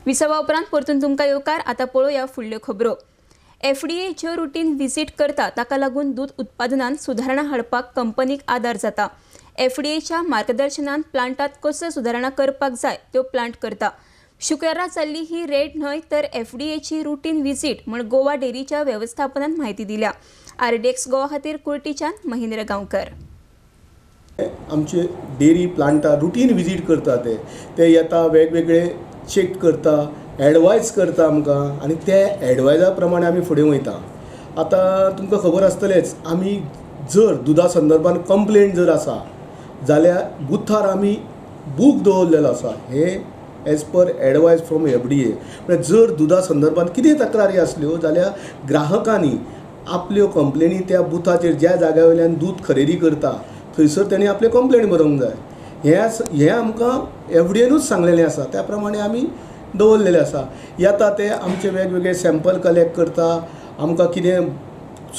विसावा उपरांत परतून तुमकां येवकार. आतां पळोवया फुडल्यो खबरो. FDA ज्यो रुटीन विजीट करता ताका लागून दूध उत्पादनांत सुदारणा हाडपाक कंपनीक आदार जाता. FDAच्या मार्गदर्शनान प्लांटात कशो सुदारणा करपाक जाय त्यो प्लांट करता. शुक्रारा जाल्ली ही रेड न्हय तर FDAची रुटीन विजीट म्हण गोवा डेरीच्या वेवस्थापनान म्हायती दिल्या. RDX गोवा खातीर कुर्टीच्यान महेंद्र गांवकर. आमचे डेरी प्लांटा रुटीन विजीट करता ते येता वेगवेगळे चेक करता एडवायज करता आमकां आनी ते एडवायजा प्रमाणे आमी फुडें वयता. आतां तुमकां खबर आसतलेच आमी जर दुधा संदर्भान कंप्लेंट जर आसा जाल्यार बुथार आमी बूक दवरलेलो आसा. हे as per advice from FDA. म्हणजे जर दुधा संदर्भान कितें तक्रारी आसल्यो जाल्यार ग्राहकांनी आपल्यो कंप्लेनी त्या बुथाचेर ज्या जाग्या वयल्यान दूध खरेदी करता थंयसर तेणी आपले कंप्लेंट बरोवंक जाय. हें आमकां FDAनूच सांगलेलें आसा. त्या प्रमाणे आमी दवरलेले आसा. येता ते आमचे वेगवेगळे सॅम्पल कलेक्ट करता, आमकां कितें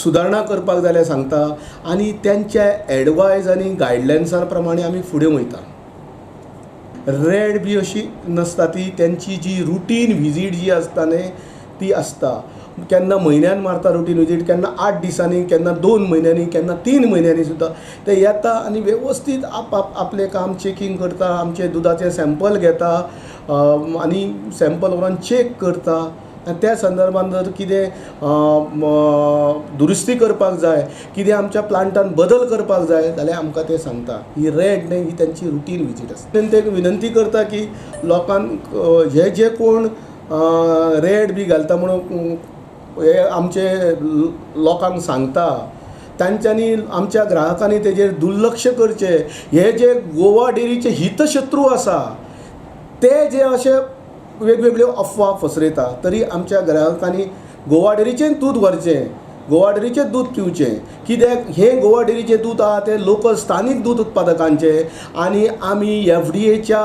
सुदारणा करपाक जाल्यार सांगता आनी त्यांच्या एडवायज आनी गायडलायन्सा प्रमाणे आमी फुडें वयता. रेड बी अशी नसता, ती त्यांची जी रुटीन विजीट जी आसता न्हय ती आसता. केन्ना म्हयन्यान मारता रुटीन विजीट, केन्ना 8 दिसांनी, केन्ना 2 म्हयन्यांनी, केन्ना 3 म्हयन्यांनी सुद्दां ते येता आनी वेवस्थीत आपलें काम चेकींग करता. आमचे दुधाचे सॅम्पल घेता आनी सॅम्पल व्हरून चेक करता. आनी त्या संदर्भान जर कितें दुरुस्ती करपाक जाय, कितें आमच्या प्लांटान बदल करपाक जाय जाल्यार आमकां ते सांगता. ही रेड न्हय, ही त्यांची रुटीन विजीट आसता. ते विनंती करता की लोकांक हे जे कोण रेड बी घालता म्हणून हे आमचे लोकांक सांगता तांच्यांनी आमच्या ग्राहकांनी तेजेर दुर्लक्ष करचें. हे जे गोवा डेरीचे हितशत्रू आसा ते जे अशे वेगवेगळ्यो अफवा पसरयता तरी आमच्या ग्राहकांनी गोवा डेरीचें दूध व्हरचें, गोवा डेरीचें दूध पिवचें. कित्याक हें गोवा डेरीचें दूध आहा तें लोकल स्थानीक दूध उत्पादकांचें आनी आमी FDAच्या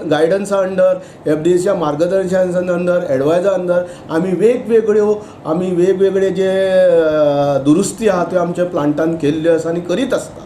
गायडन्सा अंडर, FDAच्या मार्गदर्शना अंडर, एडवायजा अंडर आमी वेगवेगळे जे दुरुस्ती आहा त्यो आमच्या प्लांटान केल्ल्यो आसा आनी करीत आसता.